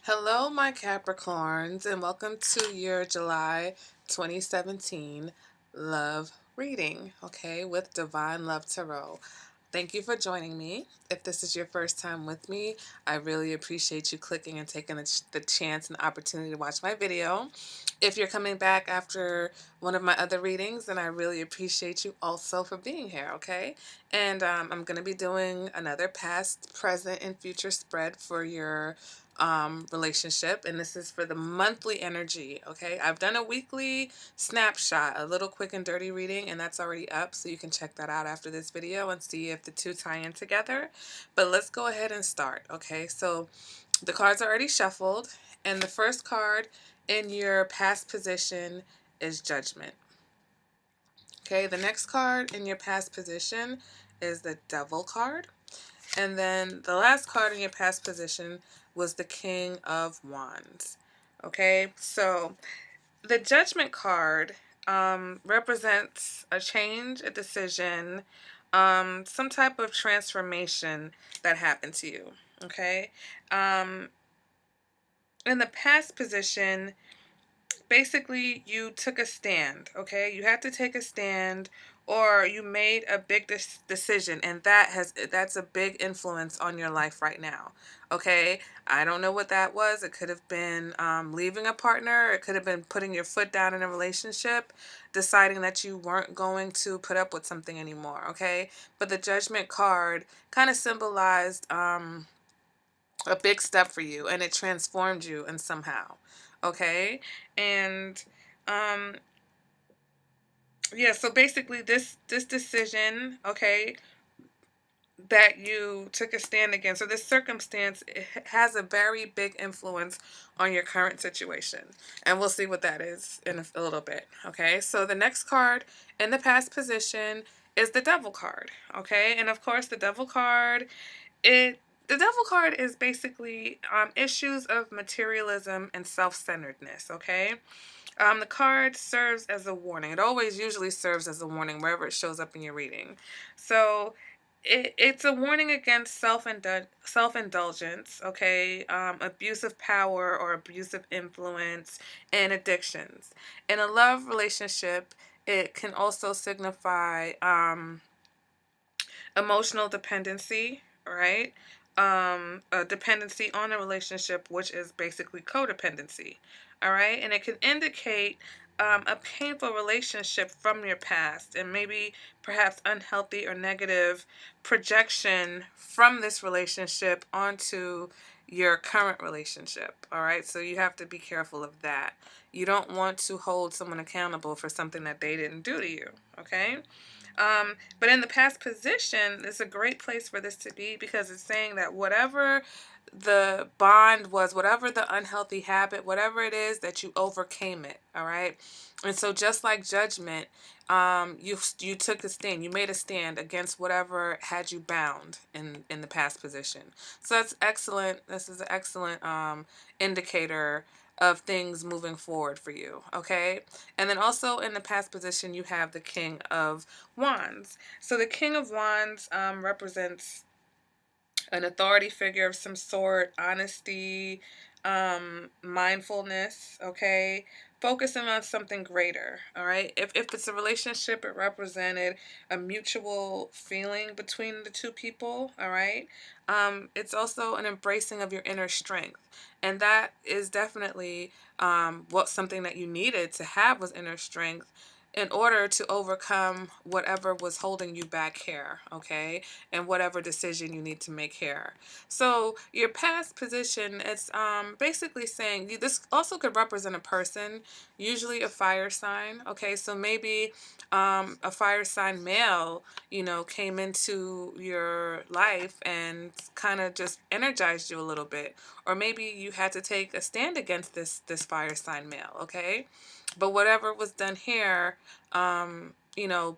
Hello, my Capricorns, and welcome to your July 2017 love reading, okay, with Divine Love Tarot. Thank you for joining me. If this is your first time with me, I really appreciate you clicking and taking the chance and opportunity to watch my video. If you're coming back after one of my other readings, then I really appreciate you also for being here, okay? And I'm going to be doing another past, present, and future spread for your relationship, and this is for the monthly energy. Okay, I've done a weekly snapshot, a little quick and dirty reading, and that's already up, so you can check that out after this video and see if the two tie in together. But let's go ahead and start. Okay, so the cards are already shuffled, and the first card in your past position is Judgment. Okay, the next card in your past position is the Devil card. And then the last card in your past position was the King of Wands. Okay, so the Judgment card represents a change, a decision, some type of transformation that happened to you. Okay, um, in the past position, basically you took a stand. Okay, you had to take a stand, or you made a big decision, and that's a big influence on your life right now. Okay, I don't know what that was. It could have been leaving a partner. It could have been putting your foot down in a relationship, deciding that you weren't going to put up with something anymore. Okay, but the Judgment card kind of symbolized a big step for you, and it transformed you in somehow. Okay, and um yeah, so basically this decision, okay, that you took a stand against, so this circumstance, it has a very big influence on your current situation, and we'll see what that is in a little bit. Okay, so the next card in the past position is the Devil card. Okay, and of course the Devil card, the Devil card is basically issues of materialism and self-centeredness. Okay, the card serves as a warning. It always usually serves as a warning wherever it shows up in your reading. So it's a warning against self-indulgence, okay, abuse of power or abusive influence, and addictions. In a love relationship, it can also signify emotional dependency, right? A dependency on a relationship, which is basically codependency, all right? And it can indicate a painful relationship from your past, and maybe perhaps unhealthy or negative projection from this relationship onto your current relationship, all right? So you have to be careful of that. You don't want to hold someone accountable for something that they didn't do to you, okay? But in the past position, it's a great place for this to be, because it's saying that whatever the bond was, whatever the unhealthy habit, whatever it is, that you overcame it. All right. And so just like Judgment, you took a stand, you made a stand against whatever had you bound in the past position. So that's excellent. This is an excellent indicator of things moving forward for you. Okay. And then also in the past position, you have the King of Wands. So the King of Wands represents an authority figure of some sort, honesty, mindfulness, okay? Focusing on something greater, all right? If it's a relationship, it represented a mutual feeling between the two people, all right? It's also an embracing of your inner strength. And that is definitely what something that you needed to have, was inner strength, in order to overcome whatever was holding you back here, okay? And whatever decision you need to make here. So your past position, it's basically saying this also could represent a person, usually a fire sign, okay? So maybe a fire sign male, came into your life and kind of just energized you a little bit. Or maybe you had to take a stand against this fire sign male, okay? But whatever was done here,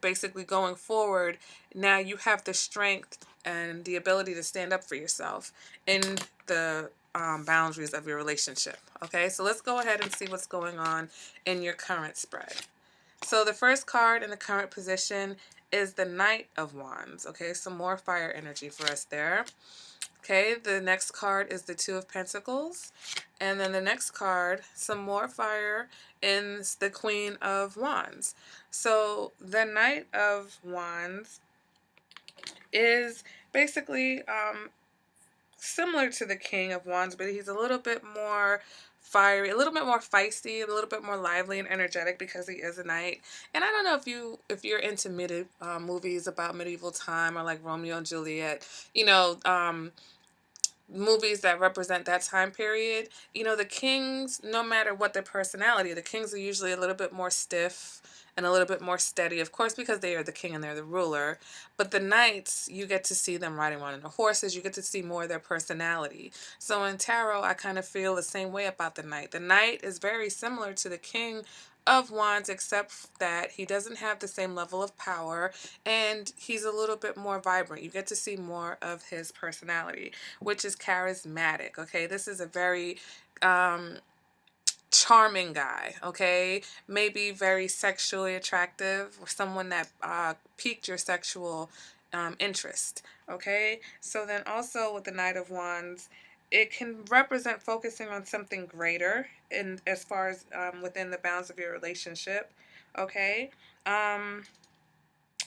basically going forward, now you have the strength and the ability to stand up for yourself in the boundaries of your relationship. Okay, so let's go ahead and see what's going on in your current spread. So the first card in the current position is the Knight of Wands. Okay, some more fire energy for us there. Okay, the next card is the Two of Pentacles. And then the next card, some more fire, is the Queen of Wands. So the Knight of Wands is basically similar to the King of Wands, but he's a little bit more fiery, a little bit more feisty, a little bit more lively and energetic because he is a knight. And I don't know if you're into movies about medieval time or like Romeo and Juliet, you know, movies that represent that time period. The kings, no matter what their personality, the kings are usually a little bit more stiff and a little bit more steady, of course, because they are the king and they're the ruler. But the knights, you get to see them riding around on the horses. You get to see more of their personality. So in tarot, I kind of feel the same way about the knight. The knight is very similar to the king of wands, except that he doesn't have the same level of power and he's a little bit more vibrant. You get to see more of his personality, which is charismatic. Okay, this is a very charming guy. Okay, maybe very sexually attractive, or someone that piqued your sexual interest. Okay, so then also with the Knight of Wands, it can represent focusing on something greater in as far as within the bounds of your relationship. Okay.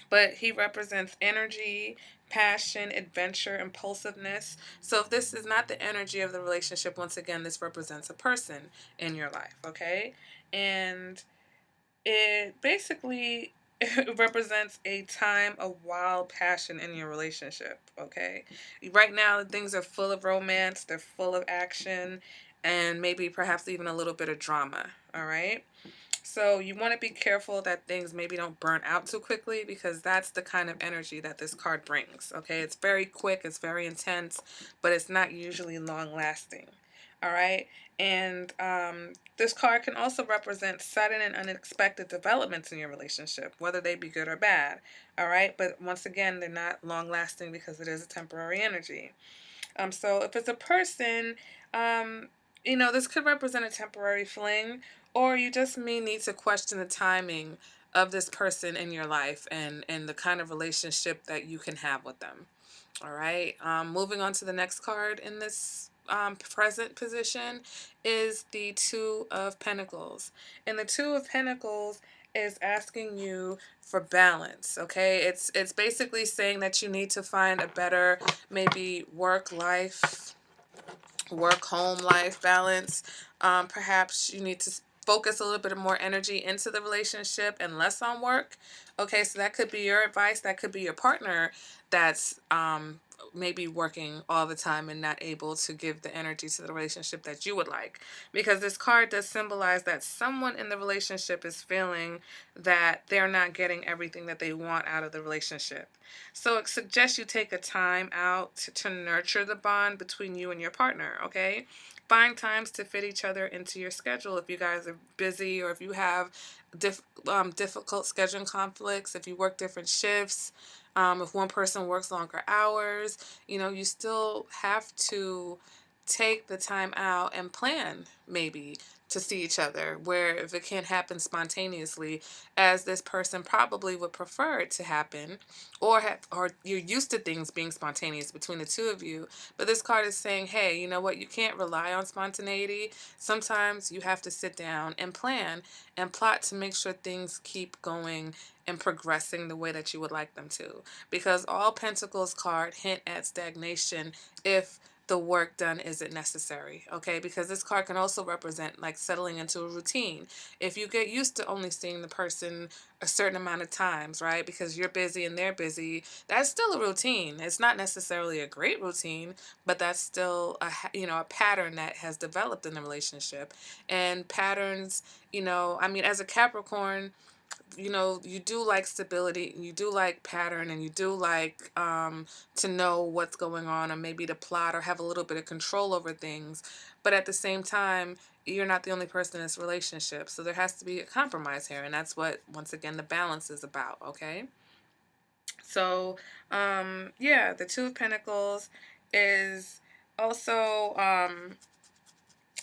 But he represents energy, passion, adventure, impulsiveness. So if this is not the energy of the relationship, once again, this represents a person in your life, okay? And it basically represents a time of wild passion in your relationship, okay? Right now, things are full of romance, they're full of action, and maybe perhaps even a little bit of drama, all right? So you want to be careful that things maybe don't burn out too quickly, because that's the kind of energy that this card brings. Okay, it's very quick, it's very intense, but it's not usually long lasting. All right, and this card can also represent sudden and unexpected developments in your relationship, whether they be good or bad. All right, but once again, they're not long lasting because it is a temporary energy. So if it's a person, um, this could represent a temporary fling, or you just may need to question the timing of this person in your life and the kind of relationship that you can have with them. All right. Moving on to the next card in this present position is the Two of Pentacles. And the Two of Pentacles is asking you for balance. Okay. It's basically saying that you need to find a better maybe work home life balance. Perhaps you need to focus a little bit more energy into the relationship and less on work. Okay, so that could be your advice. That could be your partner that's maybe working all the time and not able to give the energy to the relationship that you would like. Because this card does symbolize that someone in the relationship is feeling that they're not getting everything that they want out of the relationship. So it suggests you take a time out to nurture the bond between you and your partner, okay? Find times to fit each other into your schedule if you guys are busy, or if you have difficult scheduling conflicts, if you work different shifts, if one person works longer hours, you still have to take the time out and plan maybe to see each other, where if it can't happen spontaneously as this person probably would prefer it to happen, or you're used to things being spontaneous between the two of you. But this card is saying, hey, you know what, you can't rely on spontaneity. Sometimes you have to sit down and plan and plot to make sure things keep going and progressing the way that you would like them to, because all pentacles card hint at stagnation if the work done isn't necessary. Okay, because this card can also represent like settling into a routine. If you get used to only seeing the person a certain amount of times, right, because you're busy and they're busy, that's still a routine. It's not necessarily a great routine, but that's still a pattern that has developed in the relationship. And patterns, I mean, as a Capricorn, you do like stability, you do like pattern, and you do like to know what's going on, or maybe to plot or have a little bit of control over things. But at the same time, you're not the only person in this relationship. So there has to be a compromise here. And that's what, once again, the balance is about. Okay. So, yeah, the Two of Pentacles is also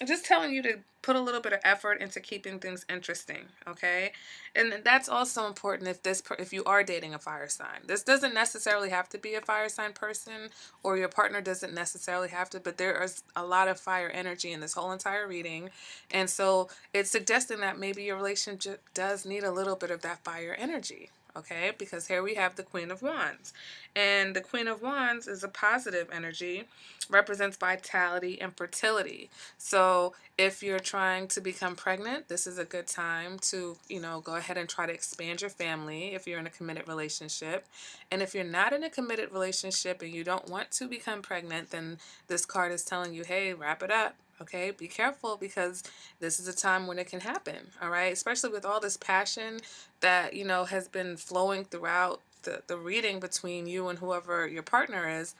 I'm just telling you to put a little bit of effort into keeping things interesting, okay? And that's also important if you are dating a fire sign. This doesn't necessarily have to be a fire sign person, or your partner doesn't necessarily have to, but there is a lot of fire energy in this whole entire reading. And so it's suggesting that maybe your relationship does need a little bit of that fire energy. Okay, because here we have the Queen of Wands. And the Queen of Wands is a positive energy, represents vitality and fertility. So if you're trying to become pregnant, this is a good time to, go ahead and try to expand your family if you're in a committed relationship. And if you're not in a committed relationship and you don't want to become pregnant, then this card is telling you, hey, wrap it up. Okay, be careful because this is a time when it can happen. All right, especially with all this passion that, has been flowing throughout the reading between you and whoever your partner is,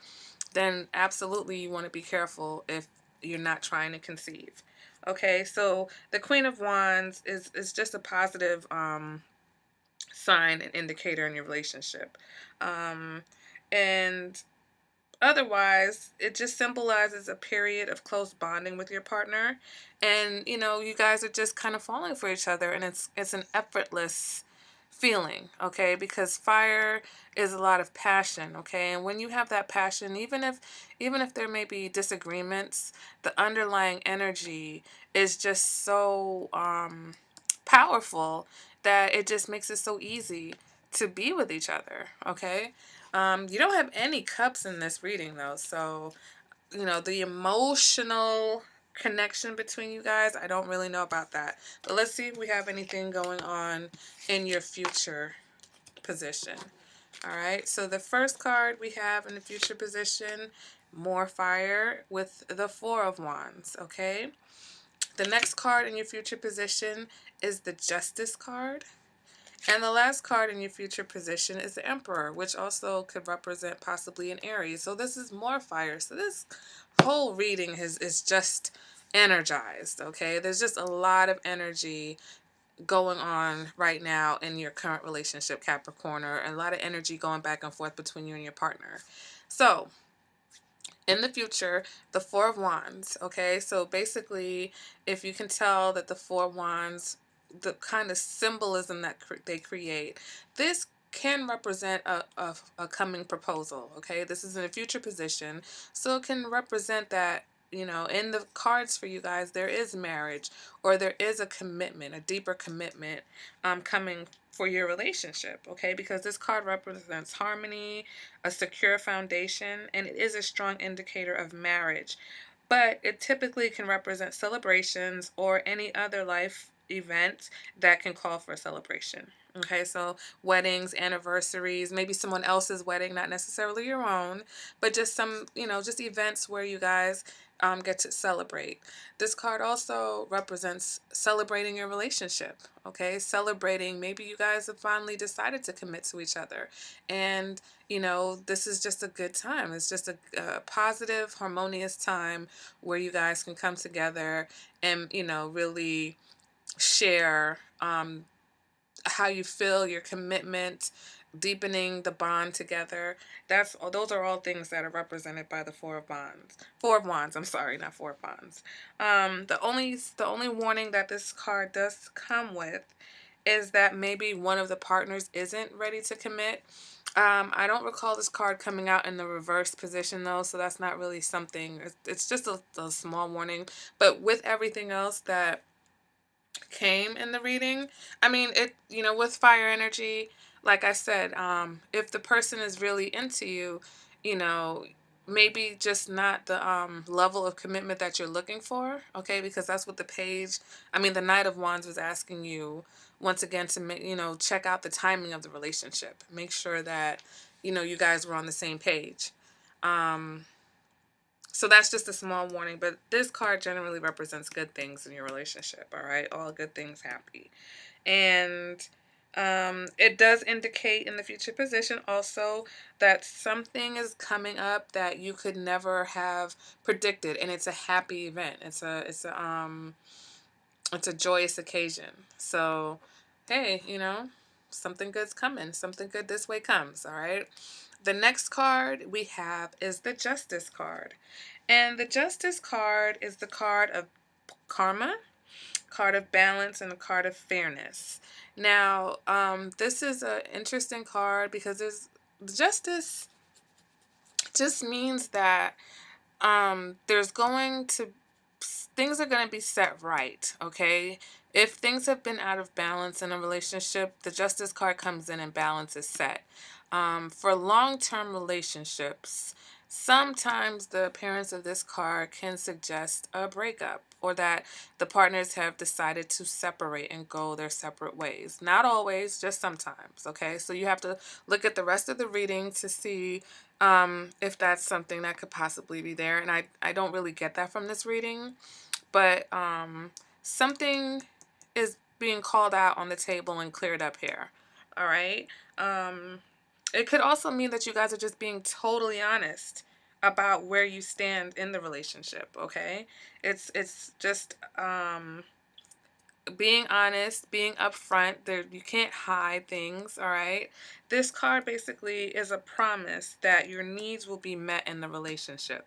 then absolutely you want to be careful if you're not trying to conceive. Okay, so the Queen of Wands is just a positive sign and indicator in your relationship. Um, and otherwise, it just symbolizes a period of close bonding with your partner, and you guys are just kind of falling for each other, and it's an effortless feeling, okay? Because fire is a lot of passion, okay? And when you have that passion, even if there may be disagreements, the underlying energy is just so powerful that it just makes it so easy to be with each other, okay? You don't have any cups in this reading though, so the emotional connection between you guys, I don't really know about that. But let's see if we have anything going on in your future position. All right, so the first card we have in the future position, more fire with the Four of Wands, okay? The next card in your future position is the Justice card. And the last card in your future position is the Emperor, which also could represent possibly an Aries. So this is more fire. So this whole reading is just energized, okay? There's just a lot of energy going on right now in your current relationship, Capricorn, or a lot of energy going back and forth between you and your partner. So in the future, the Four of Wands, okay? So basically, if you can tell that the Four of Wands, the kind of symbolism that they create, this can represent a coming proposal, okay? This is in a future position, so it can represent that, in the cards for you guys, there is marriage, or there is a commitment, a deeper commitment coming for your relationship, okay? Because this card represents harmony, a secure foundation, and it is a strong indicator of marriage. But it typically can represent celebrations or any other life event that can call for a celebration. Okay, so weddings, anniversaries, maybe someone else's wedding, not necessarily your own, but just some, just events where you guys get to celebrate. This card also represents celebrating your relationship, okay? Celebrating, maybe you guys have finally decided to commit to each other. And, this is just a good time. It's just a positive, harmonious time where you guys can come together and, really share how you feel, your commitment, deepening the bond together. Those are all things that are represented by the Four of Wands. Four of Wands. I'm sorry, not Four of Wands. The only warning that this card does come with is that maybe one of the partners isn't ready to commit. I don't recall this card coming out in the reverse position though, so that's not really something. It's just a small warning. But with everything else that came in the reading, I mean, with fire energy, like I said, if the person is really into you, you know, maybe just not the level of commitment that you're looking for, okay? Because that's what the Knight of Wands was asking you once again to make, check out the timing of the relationship. Make sure that, you guys were on the same page. Um, so that's just a small warning, but this card generally represents good things in your relationship, all right? All good things happy. And it does indicate in the future position also that something is coming up that you could never have predicted, and it's a happy event. It's a joyous occasion. So, hey, something good's coming. Something good this way comes, all right? The next card we have is the Justice card. And the Justice card is the card of karma, card of balance, and a card of fairness. Now, this is an interesting card because there's justice just means that there's going to things are going to be set right, okay? If things have been out of balance in a relationship, the justice card comes in and balance is set. For long-term relationships, sometimes the appearance of this card can suggest a breakup or that the partners have decided to separate and go their separate ways. Not always, just sometimes, okay? So you have to look at the rest of the reading to see if that's something that could possibly be there. And I don't really get that from this reading, but something is being called out on the table and cleared up here. All right. It could also mean that you guys are just being totally honest about where you stand in the relationship. Okay. It's just being honest, being upfront. There, you can't hide things. All right. This card basically is a promise that your needs will be met in the relationship.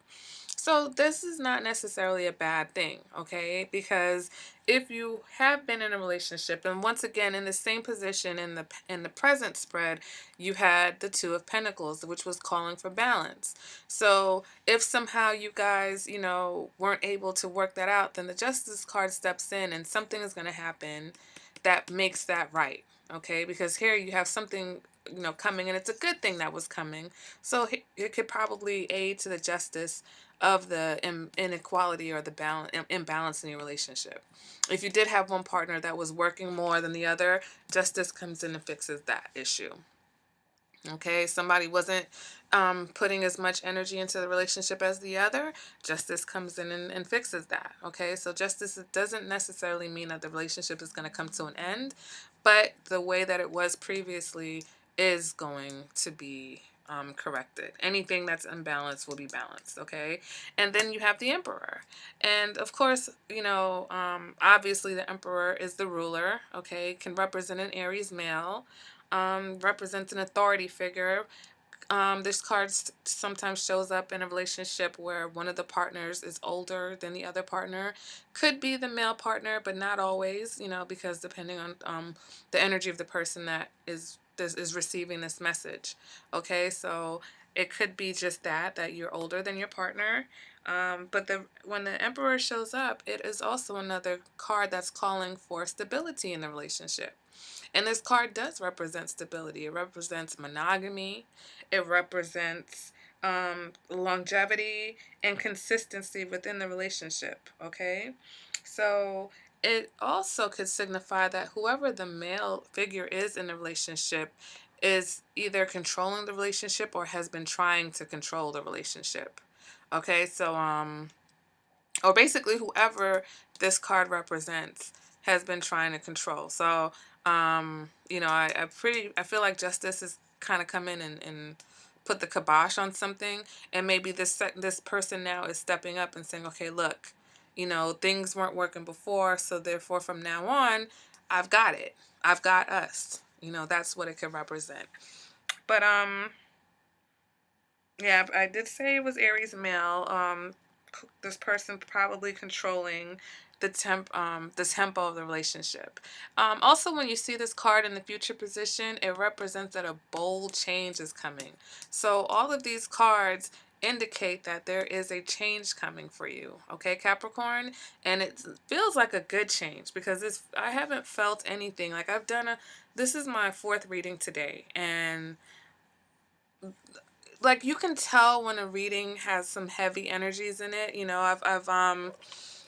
So this is not necessarily a bad thing, okay? Because if you have been in a relationship, and once again in the same position in the present spread, you had the Two of Pentacles, which was calling for balance. So if somehow you guys, weren't able to work that out, then the Justice card steps in, and something is going to happen that makes that right, okay? Because here you have something coming, and it's a good thing that was coming. So it could probably aid to the justice of the inequality or the imbalance in your relationship. If you did have one partner that was working more than the other, justice comes in and fixes that issue. Okay, somebody wasn't putting as much energy into the relationship as the other, justice comes in and fixes that. Okay, so justice doesn't necessarily mean that the relationship is going to come to an end, but the way that it was previously is going to be corrected. Anything that's unbalanced will be balanced. Okay, and then you have the Emperor, and of course, obviously the Emperor is the ruler. Okay, can represent an Aries male. Represents an authority figure. This card sometimes shows up in a relationship where one of the partners is older than the other partner. Could be the male partner, but not always, because depending on the energy of the person that is receiving this message. Okay, so it could be just that you're older than your partner. But when the Emperor shows up, it is also another card that's calling for stability in the relationship. And this card does represent stability. It represents monogamy. It represents longevity and consistency within the relationship. Okay? So it also could signify that whoever the male figure is in the relationship is either controlling the relationship or has been trying to control the relationship. Okay? So, or basically whoever this card represents has been trying to control. So, I feel like justice is kind of come in and put the kibosh on something, and maybe this person now is stepping up and saying, okay, look, things weren't working before, so therefore from now on, I've got it. I've got us. That's what it could represent. But yeah, I did say it was Aries male. This person probably controlling the tempo of the relationship. Also, when you see this card in the future position, it represents that a bold change is coming. So all of these cards indicate that there is a change coming for you, okay, Capricorn? And it feels like a good change because I haven't felt anything. Like this is my fourth reading today, and like you can tell when a reading has some heavy energies in it.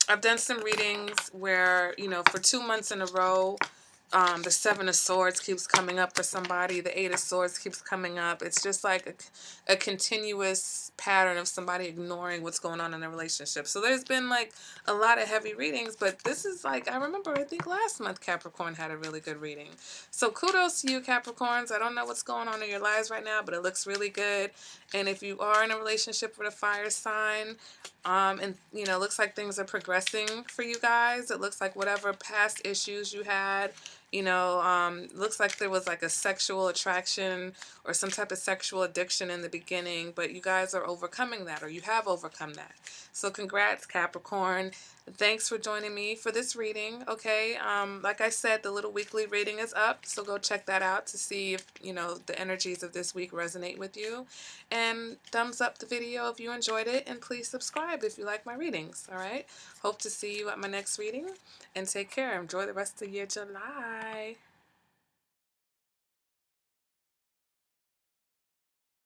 I've done some readings where, for 2 months in a row, the Seven of Swords keeps coming up for somebody. The Eight of Swords keeps coming up. It's just like a continuous pattern of somebody ignoring what's going on in a relationship. So there's been like a lot of heavy readings, but this is like, I think last month Capricorn had a really good reading. So kudos to you, Capricorns. I don't know what's going on in your lives right now, but it looks really good. And if you are in a relationship with a fire sign, and looks like things are progressing for you guys. It looks like whatever past issues you had, Looks like there was like a sexual attraction or some type of sexual addiction in the beginning, but you guys are overcoming that, or you have overcome that. So congrats, Capricorn. Thanks for joining me for this reading. Okay, like I said, the little weekly reading is up, so go check that out to see if the energies of this week resonate with you. And thumbs up the video if you enjoyed it, and please subscribe if you like my readings. All right, hope to see you at my next reading, and take care. Enjoy the rest of your July.